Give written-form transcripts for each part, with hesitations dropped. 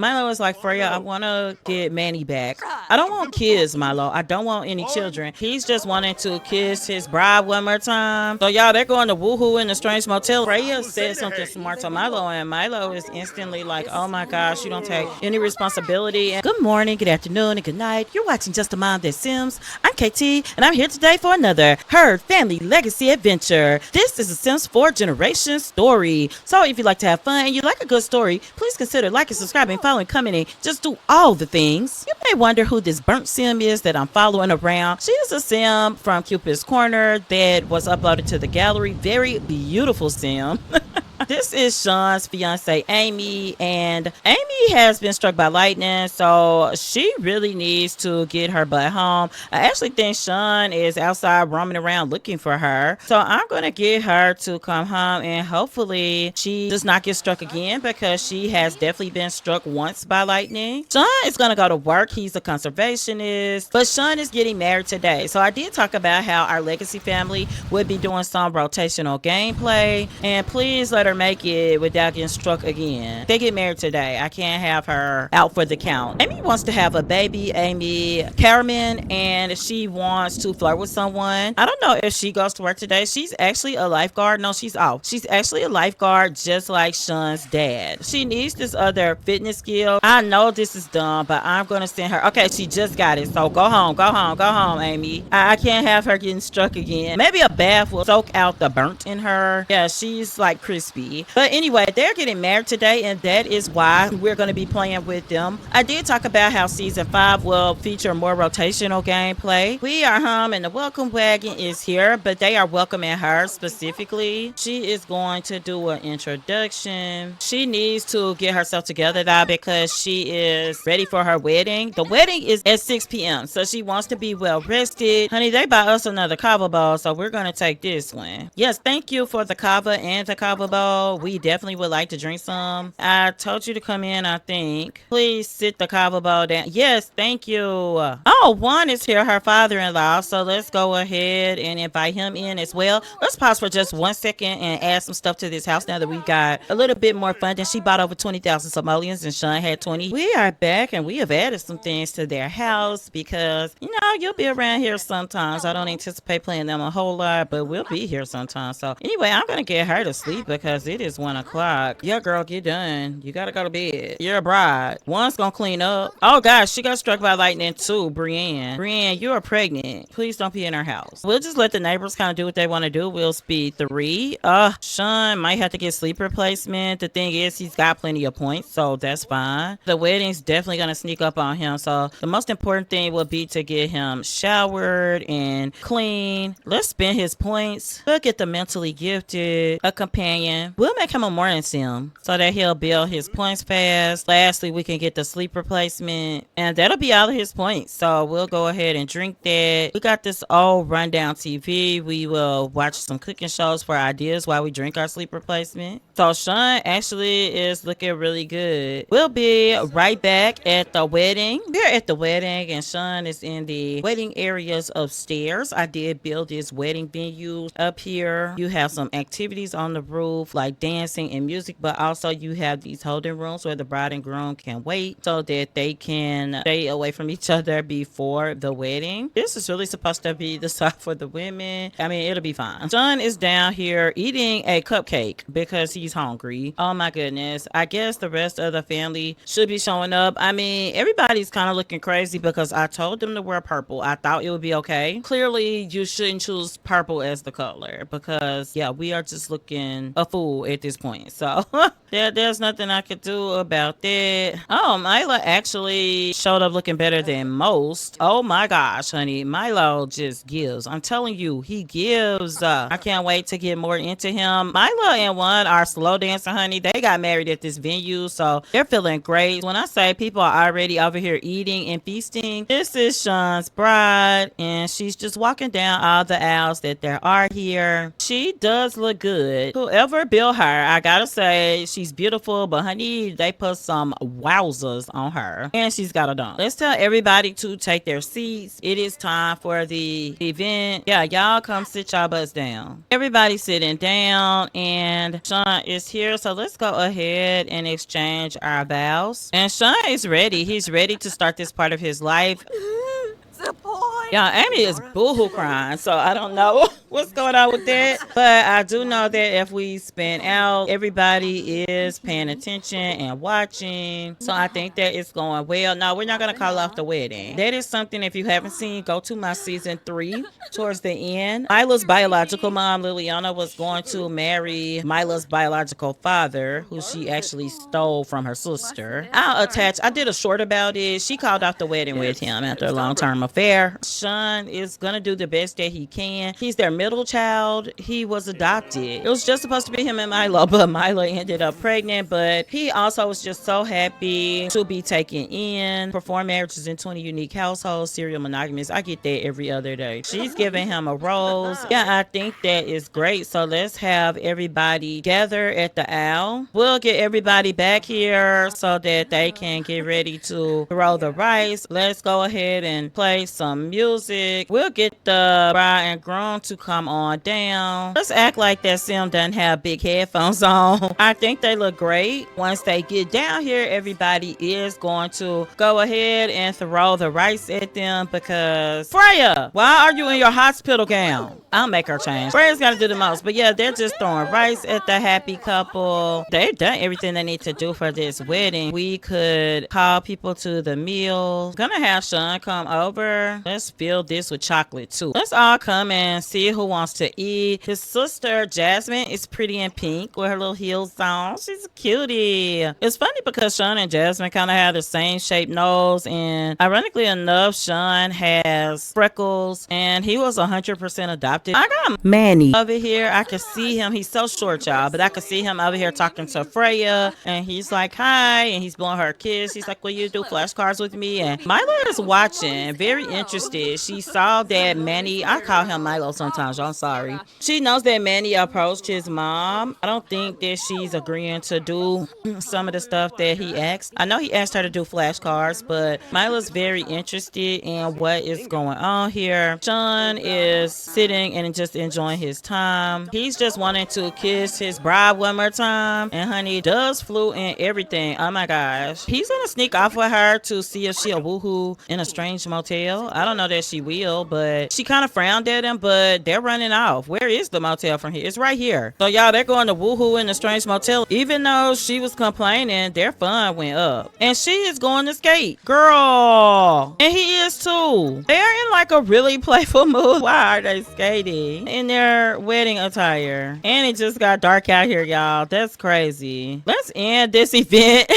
Milo was like, Freya, I want to get Manny back. I don't want kids, Milo. I don't want any children. He's just wanting to kiss his bride one more time. So, y'all, they're going to woohoo in the strange motel. Freya said something smart to Milo, and Milo is instantly like, oh my gosh, you don't take any responsibility. And good morning, good afternoon, and good night. You're watching Just a Mom That Sims. I'm KT, and I'm here today for another Herd Family Legacy Adventure. This is a Sims 4 generation story. So, if you like to have fun and you like a good story, please consider liking, subscribing, following, commenting. Just do all the things. You may wonder who this burnt sim is that I'm following around. She is a sim from Cupid's Corner that was uploaded to the gallery. Very beautiful sim. This is Shawn's fiance, Amy, and Amy has been struck by lightning, so she really needs to get her butt home. I actually think Shawn is outside roaming around looking for her, so I'm going to get her to come home, and hopefully she does not get struck again because she has definitely been struck once by lightning. Shawn is going to go to work. He's a conservationist, but Shawn is getting married today, so I did talk about how our legacy family would be doing some rotational gameplay, and please let her make it without getting struck again. They get married today. I can't have her out for the count. Amy wants to have a baby, Amy Caraman, and she wants to flirt with someone. I don't know if she goes to work today. She's actually a lifeguard. No, she's off. She's actually a lifeguard just like Shawn's dad. She needs this other fitness skill. I know this is dumb, but I'm going to send her. Okay, she just got it. So go home, go home, go home, Amy. I can't have her getting struck again. Maybe a bath will soak out the burnt in her. Yeah, she's like crispy. But anyway, they're getting married today, and that is why we're going to be playing with them. I did talk about how season 5 will feature more rotational gameplay. We are home, and the welcome wagon is here, but they are welcoming her specifically. She is going to do an introduction. She needs to get herself together now because she is ready for her wedding. The wedding is at 6 p.m., so she wants to be well rested. Honey, they bought us another kava bowl, so we're going to take this one. Yes, thank you for the kava and the kava bowl. We definitely would like to drink some. I told you to come in, I think. Please sit the kava bowl down. Yes, thank you. Oh, Juan is here, her father-in-law. So let's go ahead and invite him in as well. Let's pause for just 1 second and add some stuff to this house now that we've got a little bit more funding. She bought over 20,000 simoleons and Shawn had 20. We are back and we have added some things to their house because, you know, you'll be around here sometimes. I don't anticipate playing them a whole lot, but we'll be here sometimes. So anyway, I'm going to get her to sleep because it is 1 o'clock. Yeah, girl, get done. You gotta go to bed. You're a bride. One's gonna clean up. Oh gosh, she got struck by lightning too, Brienne. Brienne, you are pregnant. Please don't be in her house. We'll just let the neighbors kind of do what they want to do. We'll speed 3. Shawn might have to get sleep replacement. The thing is, he's got plenty of points, so that's fine. The wedding's definitely gonna sneak up on him, so the most important thing will be to get him showered and clean. Let's spend his points. We'll get the mentally gifted, a companion. We'll make him a morning sim so that he'll build his points fast. Lastly, we can get the sleep replacement, and that'll be all of his points. So we'll go ahead and drink that. We got this old rundown TV. We will watch some cooking shows for ideas while we drink our sleep replacement. So Shawn actually is looking really good. We'll be right back at the wedding. We're at the wedding, and Shawn is in the wedding areas upstairs. I did build this wedding venue up here. You have some activities on the roof like dancing and music, but also you have these holding rooms where the bride and groom can wait so that they can stay away from each other before the wedding. This is really supposed to be the side for the women. I mean, it'll be fine. Shawn is down here eating a cupcake because he's hungry. Oh my goodness. I guess the rest of the family should be showing up. I mean, everybody's kind of looking crazy because I told them to wear purple. I thought it would be okay. Clearly, you shouldn't choose purple as the color because, yeah, we are just looking a fool at this point. So there's nothing I could do about that. Oh, Myla actually showed up looking better than most. Oh my gosh, honey. Milo just gives. I'm telling you, he gives. I can't wait to get more into him. Myla and Juan are slow dancing, honey. They got married at this venue, so they're feeling great. When I say people are already over here eating and feasting, this is Shawn's bride, and she's just walking down all the aisles that there are here. She does look good. Whoever built her. I gotta say, she's beautiful, but honey, they put some wowzers on her. And she's got a dunk. Let's tell everybody to take their seats. It is time for the event. Yeah, y'all come sit y'all butts down. Everybody sitting down, and Shawn is here. So let's go ahead and exchange our vows. And Shawn is ready. He's ready to start this part of his life. Yeah, Amy is boohoo crying, so I don't know what's going on with that. But I do know that if we spin out, everybody is paying attention and watching. So I think that it's going well. No, we're not going to call off the wedding. That is something, if you haven't seen, go to my season 3 towards the end. Myla's biological mom, Liliana, was going to marry Myla's biological father, who she actually stole from her sister. I did a short about it. She called off the wedding with him after a long-term affair. Shawn is gonna do the best that he can. He's their middle child. He was adopted. It was just supposed to be him and Milo, but Myla ended up pregnant. But he also was just so happy to be taken in. Perform marriages in 20 unique households, serial monogamous. I get that every other day. She's giving him a rose. Yeah, I think that is great. So let's have everybody gather at the aisle. We'll get everybody back here so that they can get ready to throw the rice. Let's go ahead and play some music. We'll get the bride and groom to come on down. Let's act like that Sim doesn't have big headphones on. I think they look great. Once they get down here, everybody is going to go ahead and throw the rice at them because Freya, why are you in your hospital gown? I'll make her change. Freya's got to do the most. But yeah, they're just throwing rice at the happy couple. They've done everything they need to do for this wedding. We could call people to the meal. Gonna have Shawn come over. Let's fill this with chocolate too. Let's all come and see who wants to eat. His sister Jasmine is pretty in pink with her little heels on. She's a cutie. It's funny because Shawn and Jasmine kind of have the same shaped nose, and ironically enough, Shawn has freckles and he was 100% adopted. I got Manny over here. I can see him. He's so short, y'all, but I can see him over here talking to Freya, and he's like, hi, and he's blowing her a kiss. He's like, will you do flashcards with me? And Myla is watching, very interested. She saw that Manny, I call him Milo sometimes, I'm sorry. She knows that Manny approached his mom. I don't think that she's agreeing to do some of the stuff that he asked. I know he asked her to do flashcards, but Mila's very interested in what is going on here. Shawn is sitting and just enjoying his time. He's just wanting to kiss his bride one more time. And honey, does flew in everything. Oh my gosh. He's gonna sneak off with her to see if she'll woohoo in a strange motel. I don't know that she will, but she kind of frowned at him, but they're running off. Where is the motel from here? It's right here. So y'all, they're going to woohoo in a strange motel. Even though she was complaining, their fun went up. And she is going to skate. Girl. And he is too. They're in like a really playful mood. Why are they skating in their wedding attire? And it just got dark out here, y'all. That's crazy. Let's end this event.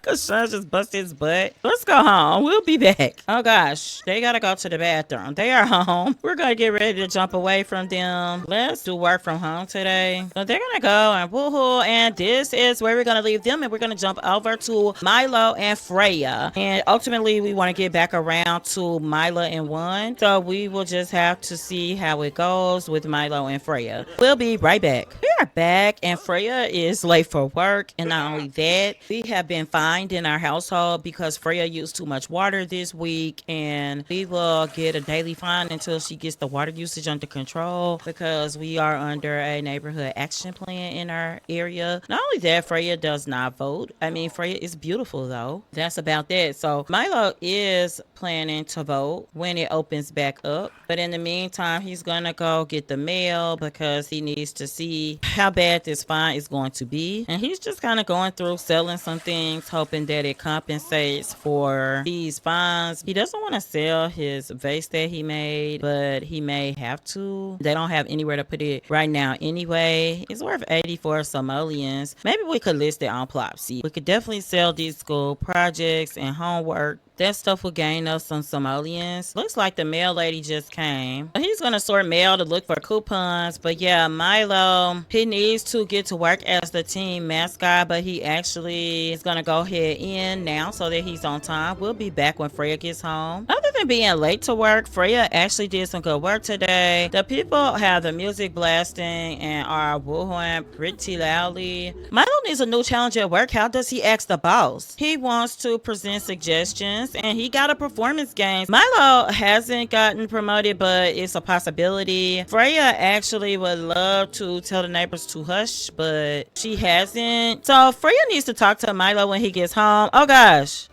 Cause Shawn just busted his butt. Let's go home. We'll be back. Oh gosh, they gotta go to the bathroom. They are home. We're gonna get ready to jump away from them. Let's do work from home today. So they're gonna go and woohoo, and this is where we're gonna leave them, and we're gonna jump over to Milo and Freya. And ultimately, we want to get back around to Myla and One. So we will just have to see how it goes with Milo and Freya. We'll be right back. We are back, and Freya is late for work, and not only that, we have been fined in our household because Freya used too much water this week, and we will get a daily fine until she gets the water usage under control because we are under a neighborhood action plan in our area. Not only that, Freya does not vote. I mean, Freya is beautiful though. That's about that. So Milo is planning to vote when it opens back up, but in the meantime, he's gonna go get the mail because he needs to see how bad this fine is going to be, and he's just kind of going through selling some things, hoping that it compensates for these fines. He doesn't want to sell his vase that he made, but he may have to. They don't have anywhere to put it right now anyway. It's worth 84 simoleons. Maybe we could list it on Plopsy. We could definitely sell these school projects and homework. That stuff will gain us some simoleons. Looks like the mail lady just came. He's gonna sort mail to look for coupons. But yeah, Milo, he needs to get to work as the team mascot, but he actually is gonna go ahead in now so that he's on time. We'll be back when Freya gets home. Other of being late to work, Freya actually did some good work today. The people have the music blasting and are woohooing pretty loudly. Milo needs a new challenge at work. How does he ask the boss? He wants to present suggestions and he got a performance game. Milo hasn't gotten promoted, but it's a possibility. Freya actually would love to tell the neighbors to hush, but she hasn't. So Freya needs to talk to Milo when he gets home. Oh gosh.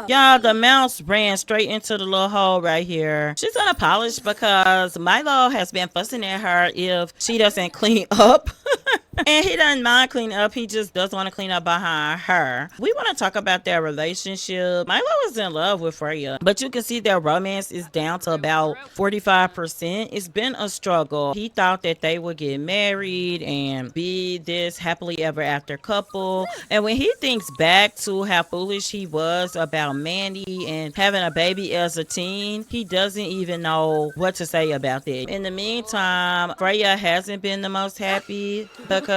Y'all, the mouse ran straight into the little hole right here. She's gonna polish because Milo has been fussing at her if she doesn't clean up. And he doesn't mind cleaning up. He just doesn't want to clean up behind her. We want to talk about their relationship. Milo is in love with Freya, but you can see their romance is down to about 45%. It's been a struggle. He thought that they would get married and be this happily ever after couple. And when he thinks back to how foolish he was about Mandy and having a baby as a teen, he doesn't even know what to say about that. In the meantime, Freya hasn't been the most happy because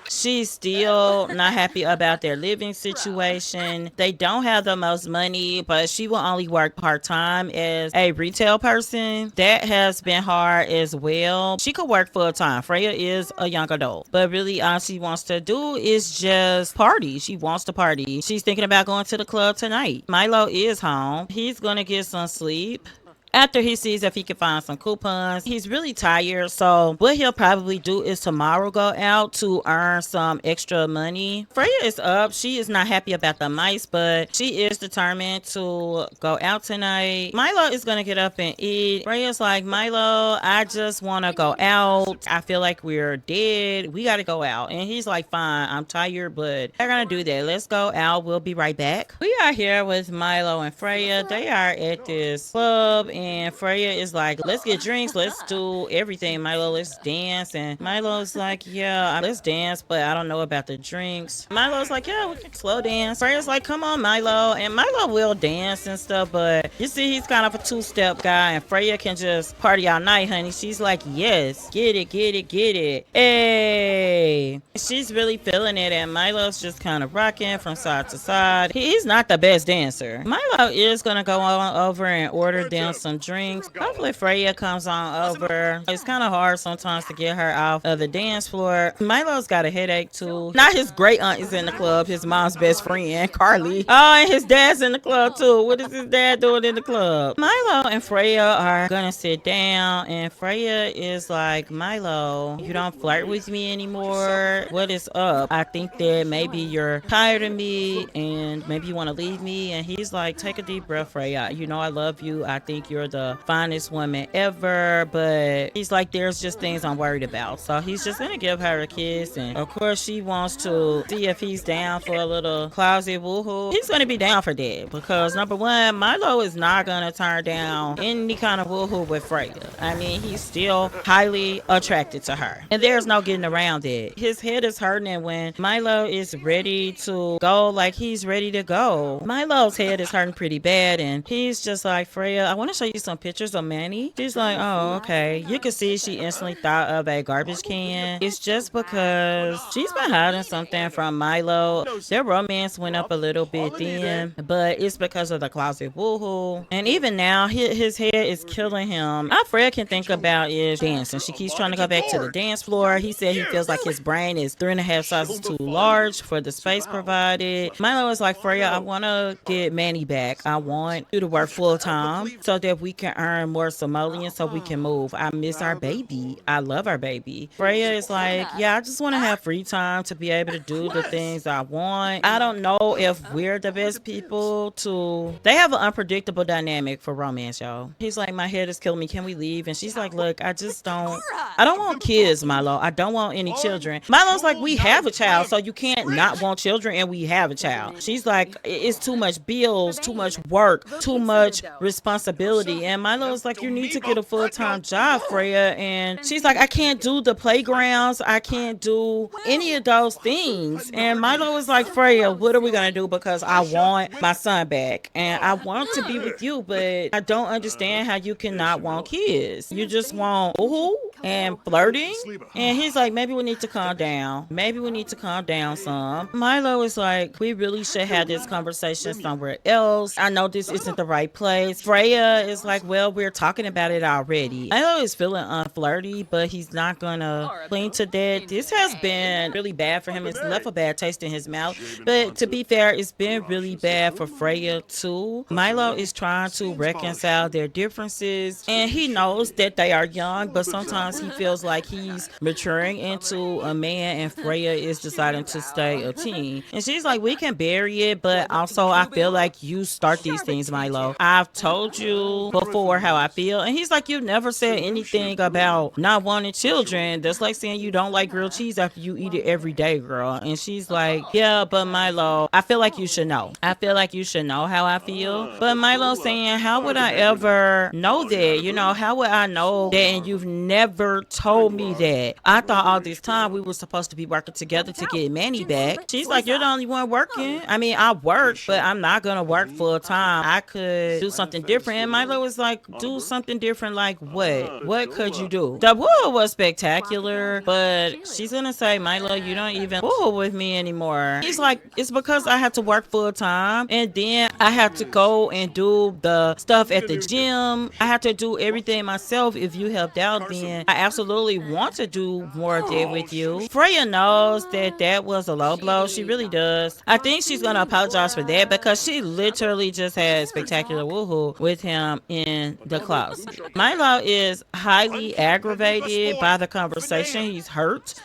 she's still not happy about their living situation. They don't have the most money, but she will only work part-time as a retail person. That has been hard as well. She could work full-time. Freya is a young adult, but really all she wants to do is just party. She wants to party. She's thinking about going to the club tonight. Milo is home. He's gonna get some sleep after he sees if he can find some coupons. He's really tired, so what he'll probably do is tomorrow go out to earn some extra money. Freya is up. She is not happy about the mice, but she is determined to go out tonight. Milo is gonna get up and eat. Freya's like, Milo, I just want to go out. I feel like we're dead. We gotta go out. And he's like, fine, I'm tired, but they're gonna do that. Let's go out. We'll be right back. We are here with Milo and Freya. They are at this club, and Freya is like, let's get drinks, let's do everything. Milo, let's dance. And Milo's like, yeah, let's dance, but I don't know about the drinks. Milo's like, yeah, we can slow dance. Freya's like, come on, Milo. And Milo will dance and stuff, but you see he's kind of a two-step guy, and Freya can just party all night, honey. She's like, yes, get it, get it, get it. Hey, she's really feeling it, and Milo's just kind of rocking from side to side. He's not the best dancer. Milo is gonna go on over and order them some drinks. Hopefully Freya comes on over. It's kind of hard sometimes to get her off of the dance floor. Milo's got a headache too. Not his great aunt is in the club, his mom's best friend, Carly. Oh, and his dad's in the club too. What is his dad doing in the club? Milo and Freya are gonna sit down, and Freya is like, Milo, you don't flirt with me anymore. What is up? I think that maybe you're tired of me and maybe you want to leave me. And he's like, take a deep breath, Freya. You know I love you. I think you're the finest woman ever, but he's like, there's just things I'm worried about. So he's just gonna give her a kiss, and of course she wants to see if he's down for a little closet woohoo. He's gonna be down for that because number one, Milo is not gonna turn down any kind of woohoo with Freya. I mean, he's still highly attracted to her, and there's no getting around it. His head is hurting when Milo is ready to go, like he's ready to go. Milo's head is hurting pretty bad, and he's just like, Freya, I want to show you some pictures of Manny. She's like, oh, okay. You can see she instantly thought of a garbage can. It's just because she's been hiding something from Milo. Their romance went up a little bit then, but it's because of the closet woohoo. And even now, his head is killing him. All Freya can think about is dancing. She keeps trying to go back to the dance floor. He said he feels like his brain is 3.5 sizes too large for the space provided. Milo is like, Freya, I want to get Manny back. I want you to work full time so that we can earn more simoleons so we can move. I miss our baby. I love our baby. Freya is like, yeah, I just want to have free time to be able to do the things I want. I don't know if we're the best people to... They have an unpredictable dynamic for romance, y'all. He's like, my head is killing me. Can we leave? And she's like, look, I don't want kids, Milo. I don't want any children. Milo's like, we have a child, so you can't not want children, and we have a child. She's like, it's too much bills, too much work, too much responsibility. And Milo's like, you need to get a full-time job, Freya. And she's like, I can't do the playgrounds. I can't do any of those things. And Milo is like, Freya, what are we gonna do? Because I want my son back and I want to be with you, but I don't understand how you cannot want kids. You just want ooh and flirting. And he's like, maybe we need to calm down. Maybe we need to calm down some. Milo is like, we really should have this conversation somewhere else. I know this isn't the right place. Freya is is like, well, we're talking about it already. Milo is feeling unflirty, but he's not gonna cling to that. This has been really bad for him. It's left a bad taste in his mouth. But to be fair, it's been really bad for Freya too. Milo is trying to reconcile their differences, and he knows that they are young, but sometimes he feels like he's maturing into a man, and Freya is deciding to stay a teen. And she's like, we can bury it, but also I feel like you start these things, Milo. I've told you before how I feel. And he's like, you never said anything about not wanting children. That's like saying you don't like grilled cheese after you eat it every day, girl. And she's like, yeah, but Milo, I feel like you should know. I feel like you should know how I feel. But Milo saying, how would I ever know that? You know, how would I know that? And you've never told me that. I thought all this time we were supposed to be working together to get Manny back. She's like, you're the only one working. I mean, I work, but I'm not gonna work full time. I could do something different. And Milo was like, do something different like what? What could you do? The woo was spectacular, but she's gonna say, Milo, you don't even woo with me anymore. He's like, it's because I have to work full time, and then I have to go and do the stuff at the gym. I have to do everything myself. If you helped out, then I absolutely want to do more of that with you. Freya knows that that was a low blow. She really does. I think she's gonna apologize for that because she literally just had spectacular woohoo with him in the closet. Milo is highly aggravated by the conversation. He's hurt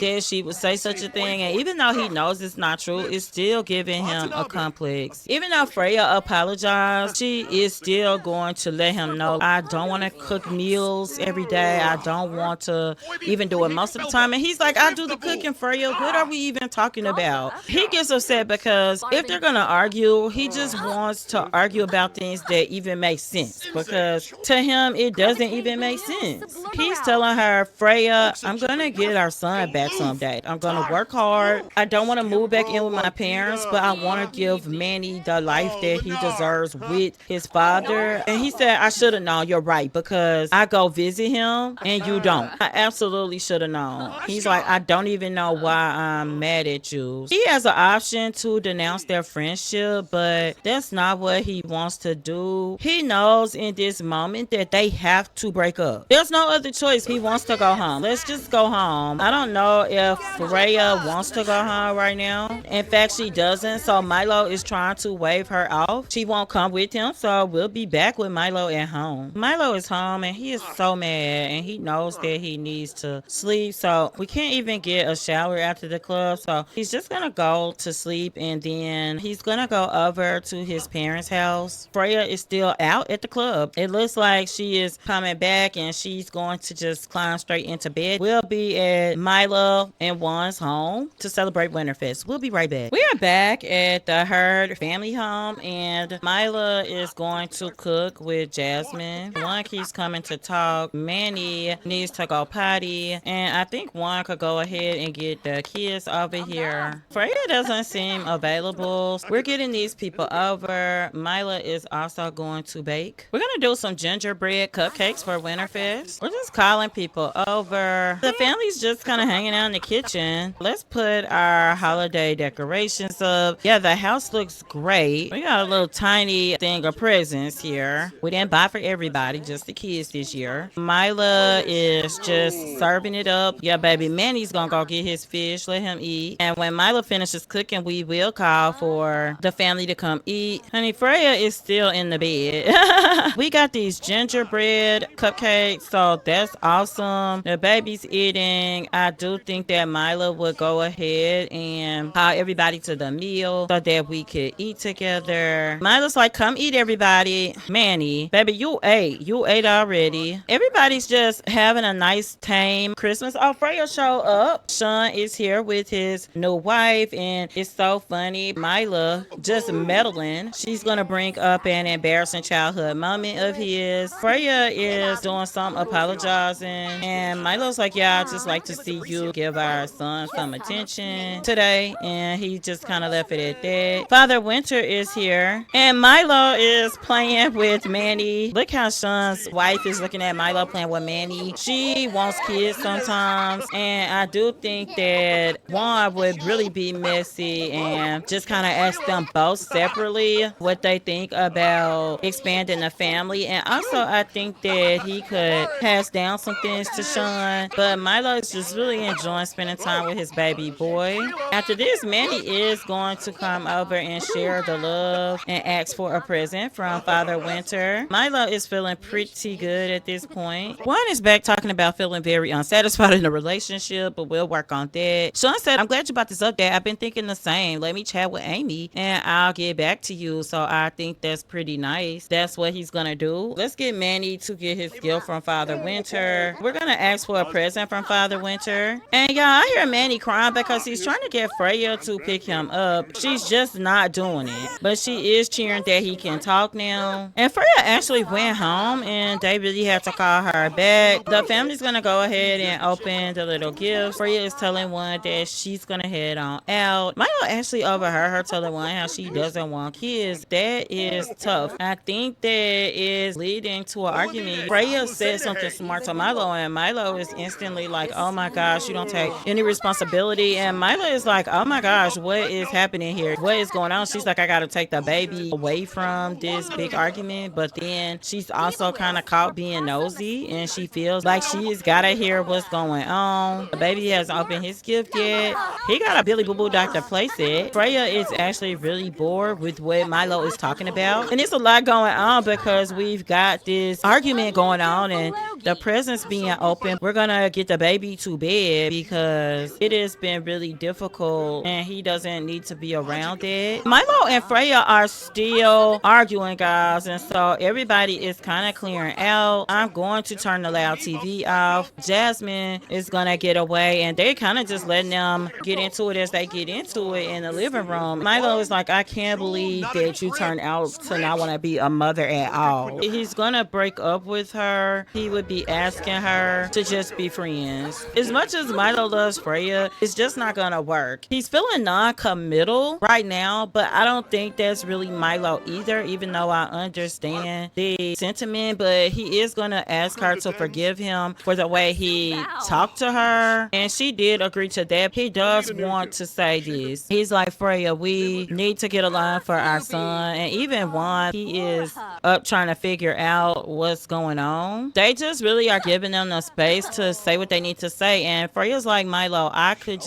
that she would say such a thing, and even though he knows it's not true, it's still giving him a complex. Even though Freya apologized, she is still going to let him know, I don't want to cook meals every day. I don't want to even do it most of the time. And he's like, I do the cooking, Freya. What are we even talking about? He gets upset because if they're gonna argue, he just wants to argue about things that even make sense, because to him it doesn't even make sense. He's telling her, Freya, I'm gonna get our son back someday. I'm gonna work hard. I don't want to move back in with my parents, but I want to give Manny the life that he deserves with his father. And he said, I should have known. You're right, because I go visit him and you don't. I absolutely should have known. He's like, I don't even know why I'm mad at you. He has an option to denounce their friendship, but that's not what he wants to do. He knows in this moment that they have to break up. There's no other choice. He wants to go home. Let's just go home. I don't know if Freya wants to go home right now. In fact, she doesn't. So Milo is trying to wave her off. She won't come with him. So we'll be back with Milo at home. Milo is home and he is so mad, and he knows that he needs to sleep. So we can't even get a shower after the club. So he's just gonna go to sleep, and then he's gonna go over to his parents' house. Freya is still out at the club. It looks like she is coming back, and she's going to just climb straight into bed. We'll be at Myla and Juan's home to celebrate Winterfest. We'll be right back. We are back at the Hurd family home, and Myla is going to cook with Jasmine. Juan keeps coming to talk. Manny needs to go potty, and I think Juan could go ahead and get the kids over here. Freya doesn't seem available. We're getting these people over. Myla is also going to bake. We're gonna do some gingerbread cupcakes for Winterfest. We're just calling people over. The family's just kind of hanging out in the kitchen. Let's put our holiday decorations up. Yeah, the house looks great. We got a little tiny thing of presents here. We didn't buy for everybody, just the kids this year. Myla is just serving it up. Yeah, baby, Manny's gonna go get his fish, let him eat. And when Myla finishes cooking, we will call for the family to come eat. Honey, Freya is still in the bed. We got these gingerbread cupcakes, so that's awesome. The baby's eating. I do think that Myla would go ahead and call everybody to the meal so that we could eat together. Myla's like, come eat, everybody. Manny, baby, you ate. You ate already. Everybody's just having a nice, tame Christmas. Oh, Freya showed up. Shawn is here with his new wife, and it's so funny. Myla just meddling. She's gonna bring up an embarrassing childhood moment of his. Freya is doing some apologizing, and Milo's like, yeah, I just like to see you give our son some attention today, and he just kind of left it at that. Father Winter is here, and Milo is playing with Manny. Look how Shawn's wife is looking at Milo playing with Manny. She wants kids sometimes, and I do think that Juan would really be messy and just kind of ask them both separately what they think about expanded in the family. And also, I think that he could pass down some things to Shawn. But Milo is just really enjoying spending time with his baby boy. After this, Manny is going to come over and share the love and ask for a present from Father Winter. Milo is feeling pretty good at this point. Juan is back talking about feeling very unsatisfied in the relationship, but we'll work on that. Shawn said, I'm glad you brought this up, Dad. I've been thinking the same. Let me chat with Amy and I'll get back to you. So I think that's pretty nice. That's what he's gonna do. Let's get Manny to get his gift from Father Winter. We're gonna ask for a present from Father Winter. And y'all, I hear Manny crying because he's trying to get Freya to pick him up. She's just not doing it. But she is cheering that he can talk now. And Freya actually went home and they really had to call her back. The family's gonna go ahead and open the little gift. Freya is telling one that she's gonna head on out. Milo actually overheard her telling one how she doesn't want kids. That is tough. I think that is leading to an argument. Freya said something smart to Milo and Milo is instantly like, oh my gosh, you don't take any responsibility. And Myla is like, oh my gosh, what is happening here? What is going on? She's like, I gotta take the baby away from this big argument. But then she's also kind of caught being nosy and she feels like she's gotta hear what's going on. The baby hasn't opened his gift yet. He got a Billy Boo Boo Dr. Playset. Freya is actually really bored with what Milo is talking about. And it's a lot going on because we've got this argument going on and the presents being open. We're gonna get the baby to bed because it has been really difficult and he doesn't need to be around it. Milo and Freya are still arguing, guys, and so everybody is kind of clearing out. I'm going to turn the loud TV off. Jasmine is gonna get away and they're kind of just letting them get into it as they get into it in the living room. Milo is like, I can't believe that you turned out to not want to be a mother at all. He's gonna break up with her. He would be asking her to just be friends. As much as Milo loves Freya, it's just not gonna work. He's feeling non-committal right now, but I don't think that's really Milo either, even though I understand the sentiment. But he is gonna ask her to forgive him for the way he talked to her, and she did agree to that. He does want to say this. He's like, Freya, we need to get along for our son. And even Juan, he is up trying to figure out what's going on. They just really are giving them the space to say what they need to say. And Freya's like, Milo, I could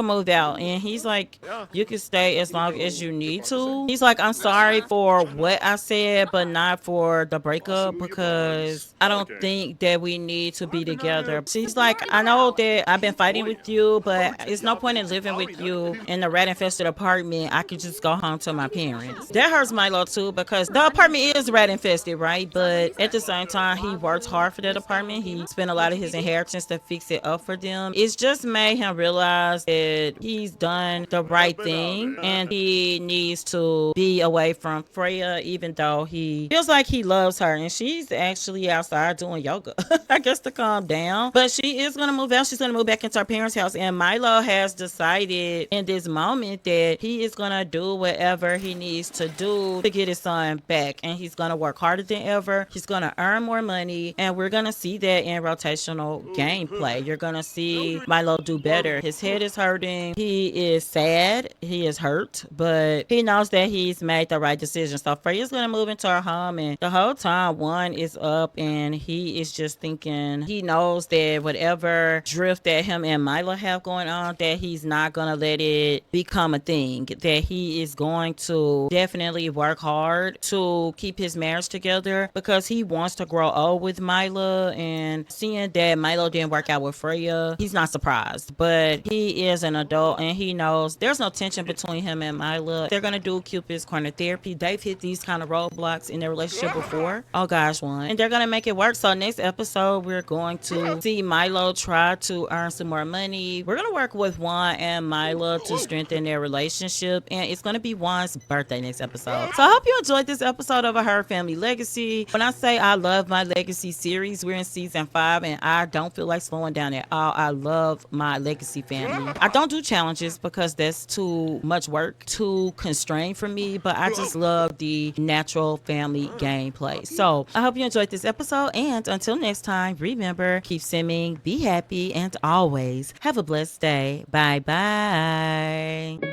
move out. And he's like, you can stay as long as you need to. He's like, I'm sorry for what I said, but not for the breakup, because I don't think that we need to be together. She's like, I know that I've been fighting with you, but it's no point in living with you in the rat infested apartment. I could just go home to my parents. That hurts Milo too, because the apartment is rat infested, right? But at the same time, he worked hard for that apartment. He spent a lot of his inheritance to fix it up for them. It's just made him realize that he's done the right thing and he needs to be away from Freya, even though he feels like he loves her. And she's actually outside doing yoga, I guess, to calm down. But she is going to move out. She's going to move back into her parents' house. And Milo has decided in this moment that he is going to do whatever he needs to do to get his son back. And he's going to work harder than ever. He's going to earn more money. And we're going to see that in rotational gameplay. You're going to see Milo do better. His head is hurting. He is sad. He is hurt. But he knows that he's made the right decision. So Freya's going to move into her home. And the whole time, Juan is up and he is just thinking, he knows that whatever drift that him and Myla have going on, that he's not going to let it become a thing. That he is going to definitely work hard to keep his marriage together because he wants to grow old with Myla. And seeing that Milo didn't work out with Freya, he's not surprised. But he is an adult and he knows there's no tension between him and Myla. They're going to do Cupid's corner therapy. They've hit these kind of roadblocks in their relationship before. Oh gosh, one. And they're going to make it work. So next episode, we're going to see Milo try to earn some more money. We're going to work with Juan and Myla to strengthen their relationship. And it's going to be Juan's birthday next episode. So I hope you enjoyed this episode of A Her Family Legacy. When I say I love my Legacy series, we're in season 5 and I don't feel like slowing down at all. I love my Legacy family. I don't do challenges because that's too much work, too constrained for me, but I just love the natural family gameplay. So I hope you enjoyed this episode, and until next time, remember, keep simming, be happy, and always have a blessed day. Bye bye.